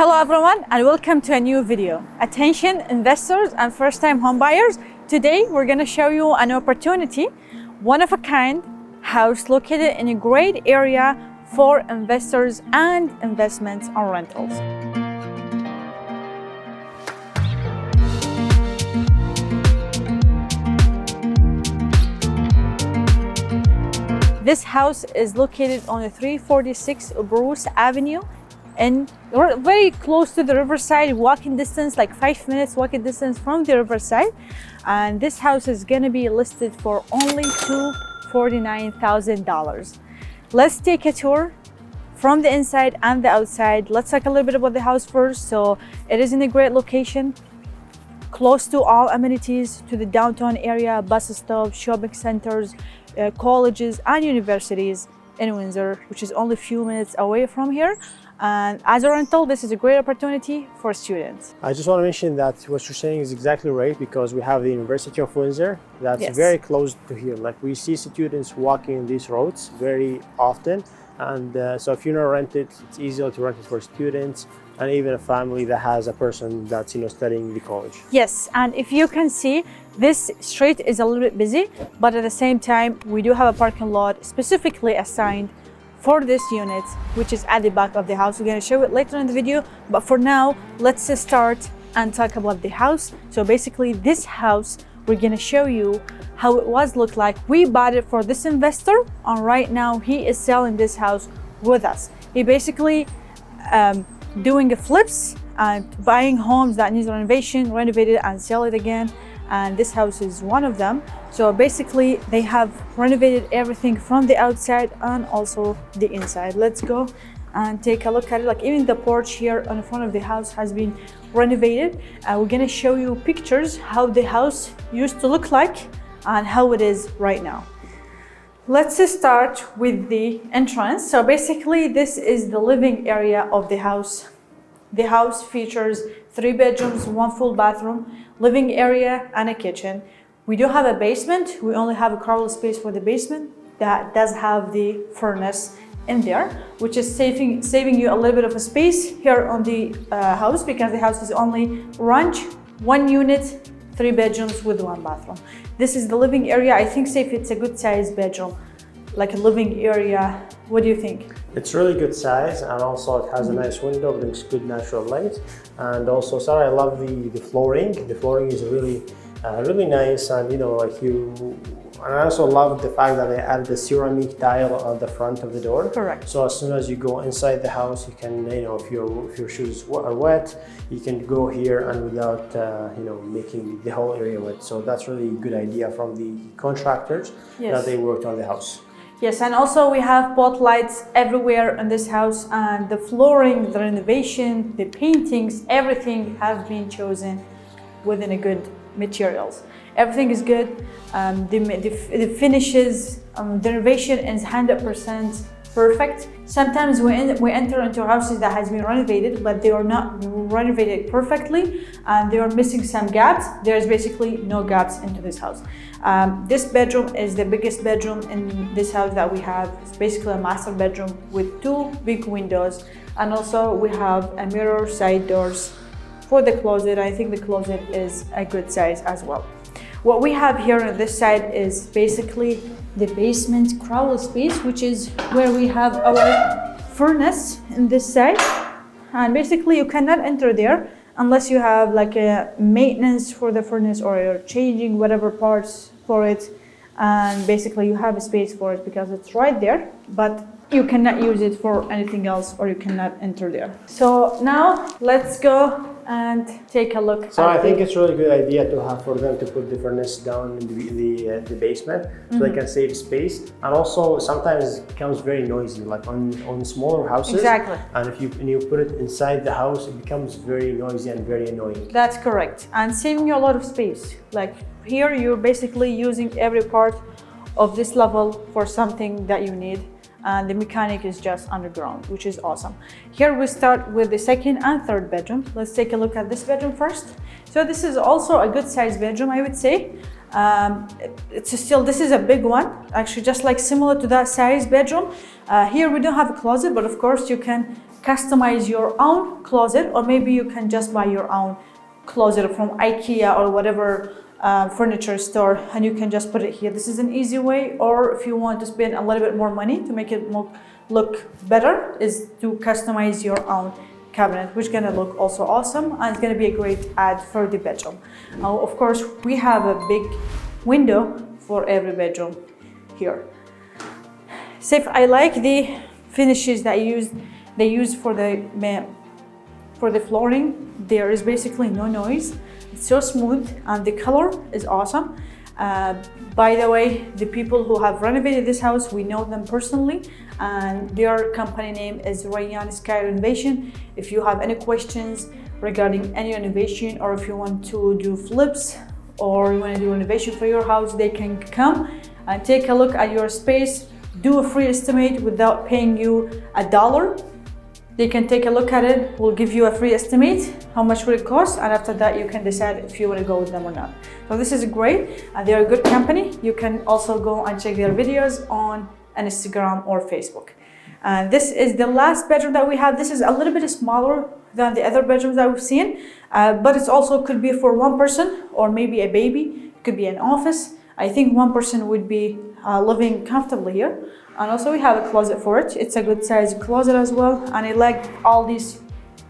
Hello everyone and welcome to a new video. Attention investors and first-time homebuyers. Today we're going to show you an opportunity, one-of-a-kind house located in a great area for investors and investments on rentals. This house is located on 346 Bruce Avenue and we're very close to the riverside, walking distance, like 5 minutes walking distance from the riverside. And this house is going to be listed for only $249,000. Let's take a tour from the inside and the outside. Let's talk a little bit about the house first. So it is in a great location, close to all amenities, to the downtown area, bus stops, shopping centers, colleges and universities in Windsor, which is only a few minutes away from here. And as a rental, this is a great opportunity for students. I just want to mention that what you're saying is exactly right, because we have the University of Windsor that's very close to here. Like, we see students walking these roads very often. And so if you're not rented, it's easier to rent it for students and even a family that has a person that's studying the college. Yes, and if you can see, this street is a little bit busy, but at the same time, we do have a parking lot specifically assigned for this unit, which is at the back of the house. We're going to show it later in the video, but for now, let's start and talk about the house. So basically, this house, we're going to show you how it was look like. We bought it for this investor, and right now he is selling this house with us. He basically doing flips and buying homes that needs renovation, renovated and sell it again. And this house is one of them. So basically they have renovated everything from the outside and also the inside. Let's go and take a look at it. Like, even the porch here on the front of the house has been renovated. We're gonna show you pictures how the house used to look like and how it is right now. Let's start with the entrance. So basically this is the living area of the house. The house features 3 bedrooms, 1 full bathroom, living area and a kitchen. We do have a basement. We only have a crawl space for the basement that does have the furnace in there, which is saving you a little bit of a space here on the house, because the house is only ranch, 1 unit, 3 bedrooms with 1 bathroom. This is the living area. I think, Saif, it's a good size bedroom, like a living area. What do you think? It's really good size, and also it has a nice window, brings good natural light. And also, Sarah, I love the flooring. The flooring is really nice, and and I also love the fact that they added the ceramic tile on the front of the door. Correct. So as soon as you go inside the house, you can, if your shoes are wet, you can go here and without making the whole area wet. So that's really a good idea from the contractors that they worked on the house. Yes, and also we have pot lights everywhere in this house, and the flooring, the renovation, the paintings, everything have been chosen within a good materials. Everything is good. The finishes, the renovation is 100% perfect. Sometimes we enter into houses that has been renovated, but they are not renovated perfectly, and they are missing some gaps. There's basically no gaps into this house. This bedroom is the biggest bedroom in this house that we have. It's basically a master bedroom with 2 big windows, and also we have a mirror side doors for the closet. I think the closet is a good size as well. What we have here on this side is basically the basement crawl space, which is where we have our furnace in this side. And basically you cannot enter there unless you have like a maintenance for the furnace, or you're changing whatever parts for it. And basically you have a space for it because it's right there, but you cannot use it for anything else, or you cannot enter there. So now let's go and take a look. So I think it's really good idea to have for them to put the furnace down in the basement, so they can save space. And also sometimes it becomes very noisy, like on smaller houses. Exactly. And if you put it inside the house, it becomes very noisy and very annoying. That's correct. And saving you a lot of space. Like here, you're basically using every part of this level for something that you need. And the mechanic is just underground, which is awesome. Here we start with the 2nd and 3rd bedroom. Let's take a look at this bedroom first. So this is also a good size bedroom, I would say. This is a big one, actually, just like similar to that size bedroom. Here we don't have a closet, but of course you can customize your own closet, or maybe you can just buy your own closet from IKEA or whatever furniture store, and you can just put it here. This is an easy way. Or if you want to spend a little bit more money to make it look better, is to customize your own cabinet, which is gonna look also awesome, and it's gonna be a great add for the bedroom. Now, of course, we have a big window for every bedroom here. Saif, I like the finishes that they use for the flooring. There is basically no noise. It's so smooth, and the color is awesome. By the way, the people who have renovated this house, we know them personally, and their company name is Renovation. If you have any questions regarding any renovation, or if you want to do flips, or you want to do renovation for your house, they can come and take a look at your space, do a free estimate without paying you $1. They can take a look at it, we'll give you a free estimate, how much will it cost, and after that you can decide if you want to go with them or not. So this is great, and they're a good company. You can also go and check their videos on Instagram or Facebook. And this is the last bedroom that we have. This is a little bit smaller than the other bedrooms that we've seen, but it's also could be for one person or maybe a baby. It could be an office. I think one person would be living comfortably here. And also we have a closet for it. It's a good size closet as well. And I like all these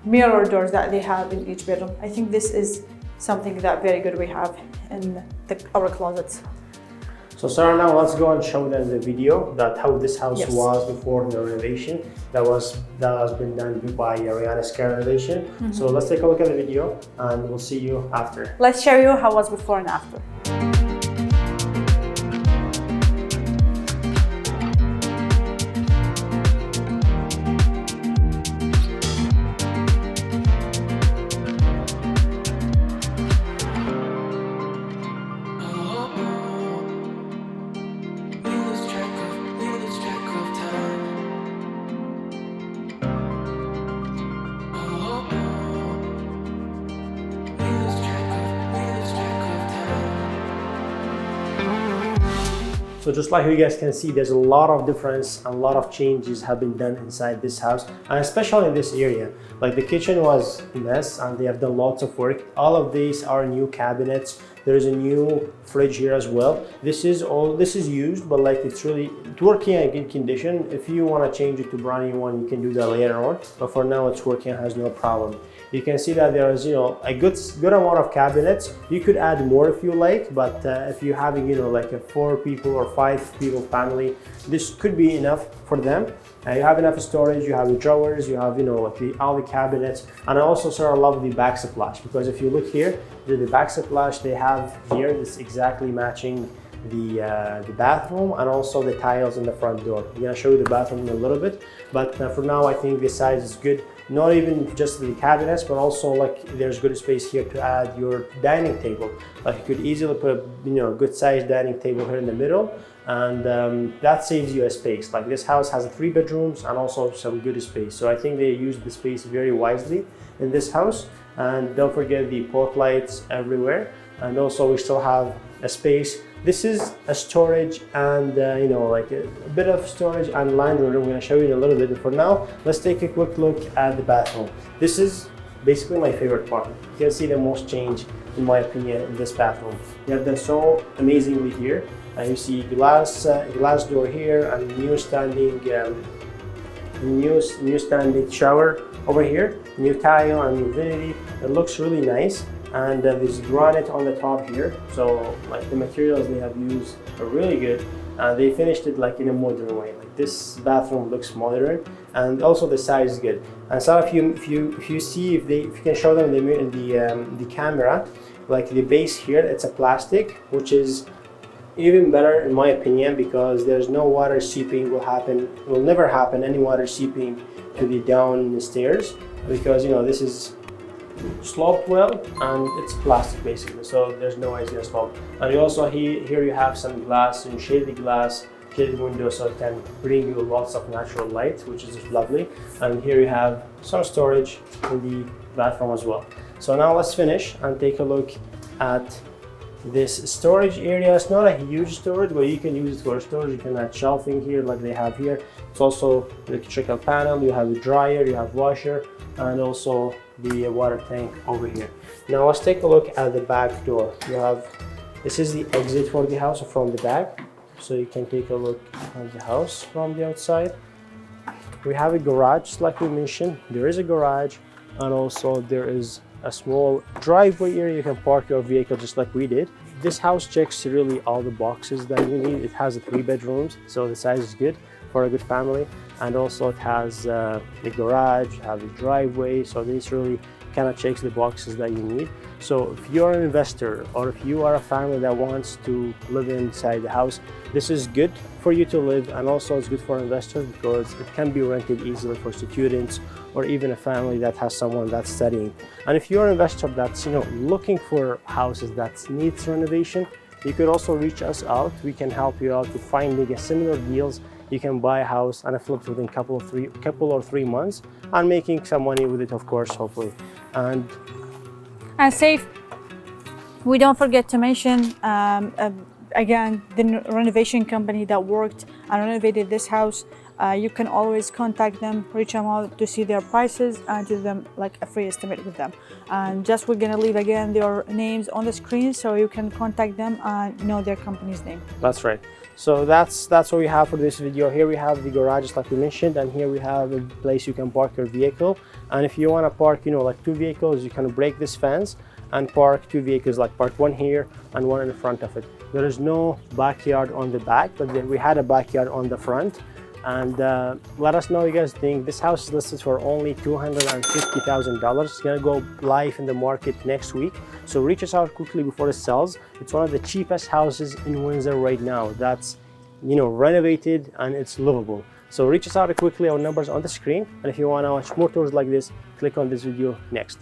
mirror doors that they have in each bedroom. I think this is something that very good we have in our closets. So Sarah, now let's go and show them the video that how this house was before the renovation that has been done by Ariana's Renovation. So let's take a look at the video, and we'll see you after. Let's show you how it was before and after. So just like you guys can see, there's a lot of difference and a lot of changes have been done inside this house, and especially in this area. Like the kitchen was a mess and they have done lots of work. All of these are new cabinets. There's a new fridge here as well. This is used, but like it's working in good condition. If you want to change it to brand new one, you can do that later on. But for now, it's working, has no problem. You can see that there is, a good amount of cabinets. You could add more if you like, but if you're having, like a 4 people or 5 people family, this could be enough for them. You have enough storage, you have the drawers, you have, all the cabinets. And I also sort of love the backsplash, because if you look here, the backsplash they have here is exactly matching the bathroom and also the tiles in the front door. I'm gonna show you the bathroom in a little bit, but for now I think this size is good. Not even just the cabinets, but also like there's good space here to add your dining table. Like you could easily put a good sized dining table here in the middle, and that saves you a space. Like this house has 3 bedrooms and also some good space. So I think they used the space very wisely in this house. And don't forget the port lights everywhere. And also we still have a space. This is a storage and like a bit of storage and laundry room. I'm going to show you in a little bit. But for now, let's take a quick look at the bathroom. This is basically my favorite part. You can see the most change, in my opinion, in this bathroom. They have done so amazingly here. You see glass door here, and new standing shower over here. New tile and new vanity. It looks really nice. And there's granite on the top here, so like the materials they have used are really good. They finished it like in a modern way. Like this bathroom looks modern, and also the size is good. And so if you can show them in the camera, like the base here, it's a plastic, which is even better in my opinion, because there's no water seeping will never happen any water seeping to the downstairs, because this is sloped well and it's plastic basically, so there's no way it's gonna slope. And you also here you have some glass and shaded window, so it can bring you lots of natural light, which is lovely. And here you have some storage in the bathroom as well. So now let's finish and take a look at this storage area. It's not a huge storage, but you can use it for storage. You can add shelving here like they have here. It's also electrical panel. You have a dryer, you have washer, and also the water tank over here. Now let's take a look at the back door. This is the exit for the house from the back. So you can take a look at the house from the outside. We have a garage, like we mentioned. There is a garage, and also there is a small driveway area. You can park your vehicle just like we did. This house checks really all the boxes that you need. It has 3 bedrooms, so the size is good for a good family. And also it has the garage, have a driveway, so this really kind of checks the boxes that you need. So if you're an investor or if you are a family that wants to live inside the house, this is good for you to live, and also it's good for investors because it can be rented easily for students or even a family that has someone that's studying. And if you're an investor that's looking for houses that needs renovation, you could also reach us out. We can help you out to finding a similar deals. You can buy a house and flip within couple or 3 months and making some money with it, of course, hopefully. And Saif, we don't forget to mention again the renovation company that worked and renovated this house. You can always contact them, reach them out to see their prices and do them like a free estimate with them. And just we're gonna leave again their names on the screen so you can contact them and know their company's name. That's right. So that's what we have for this video. Here we have the garage like we mentioned, and here we have a place you can park your vehicle. And if you want to park like 2 vehicles, you can break this fence and park 2 vehicles, like park one here and one in the front of it. There is no backyard on the back, but then we had a backyard on the front. And let us know what you guys think. This house is listed for only $250,000. It's gonna go live in the market next week, so reach us out quickly before it sells. It's one of the cheapest houses in Windsor right now that's renovated and it's livable. So reach us out quickly. Our numbers on the screen, and if you want to watch more tours like this, click on this video next.